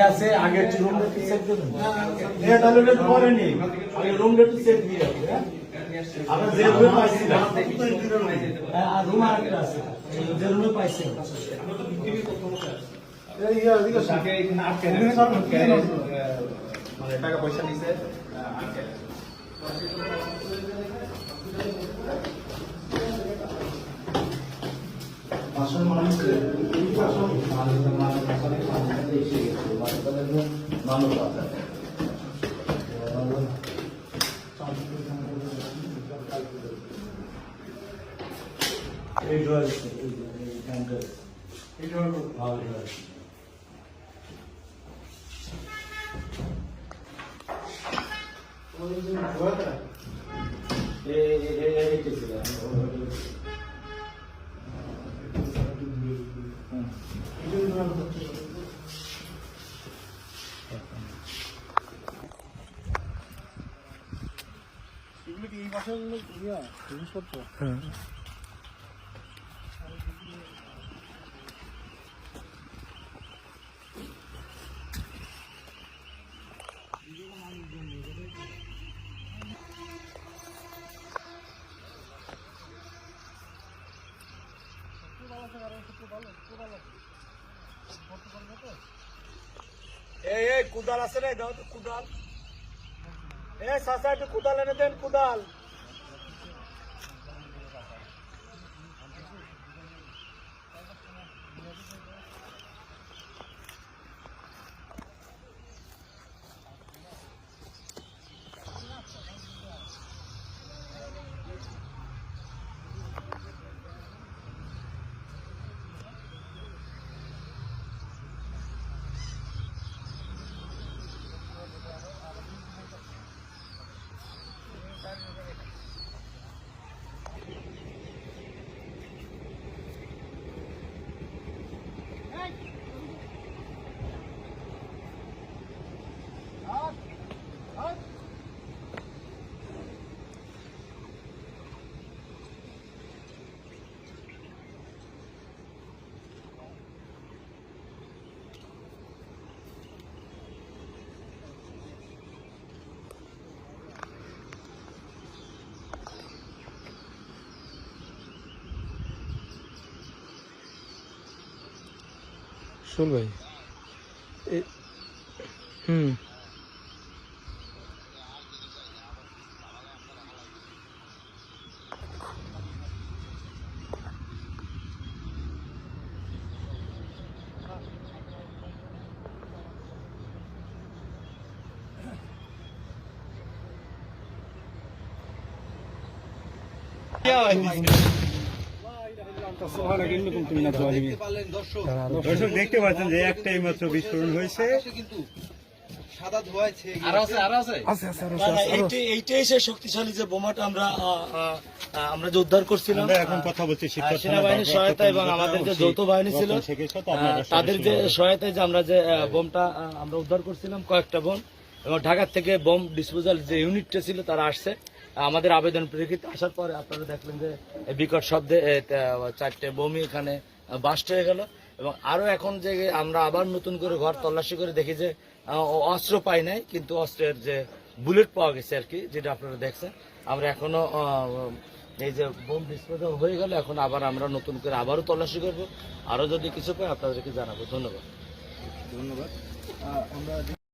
আছে আগে room rate set করুন হ্যাঁ তাহলে এটা পরে নেই আগে রুম রেট সেট দিয়ে রাখি হ্যাঁ আমরা যে রুমে পাইছিলাম আর রুম আরেকটা আছে যে রুমে পাইছিলাম এই এদিকে সাথে এখানে আটকে মানে টাকা পয়সা নিছে আটকে আসল মানুষ আসল মানুষ এসে গেছে মানুষ আছে এই ড্রয়ার এই ট্যাঙ্কার এই ড্রয়ার ভালো ড্রয়ার এই বাসার জিনিসপত্র এই কুদাল আছে না দাও তো কুদাল চাচা একটু কুদাল এনে দেন কুদাল শুন ভাই দর্শক দেখতে পাচ্ছেন যে একটাই মাত্র বিস্ফোরণ হয়েছে এইটাই সে শক্তিশালী যে বোমাটা আমরা যে উদ্ধার করছিলাম এখন কথা বলছি সেনাবাহিনীর সহায়তা এবং আমাদের যে যৌথ বাহিনী ছিল তাদের যে সহায়তায় যে আমরা যে বোমটা আমরা উদ্ধার করছিলাম কয়েকটা বোম এবং ঢাকা থেকে বোম ডিসপোজাল যে ইউনিটটা ছিল তারা আসছে আমাদের আবেদন প্রেক্ষিতে আসার পরে আপনারা দেখলেন যে বিকট শব্দে 4টে বোমই এখানে বাস্ট হয়ে গেল এবং আরো এখন যে আমরা আবার নতুন করে ঘর তল্লাশি করে দেখি যে অস্ত্র পাই নাই কিন্তু অস্ত্রের যে বুলেট পাওয়া গেছে আর কি, যেটা আপনারা দেখছেন। আমরা এখনো এই যে বোম বিস্ফোরণ হয়ে গেল, এখন আবার আমরা নতুন করে আবারও তল্লাশি করবো, আরো যদি কিছু পাই আপনাদেরকে জানাবো। ধন্যবাদ। ধন্যবাদ। আমরা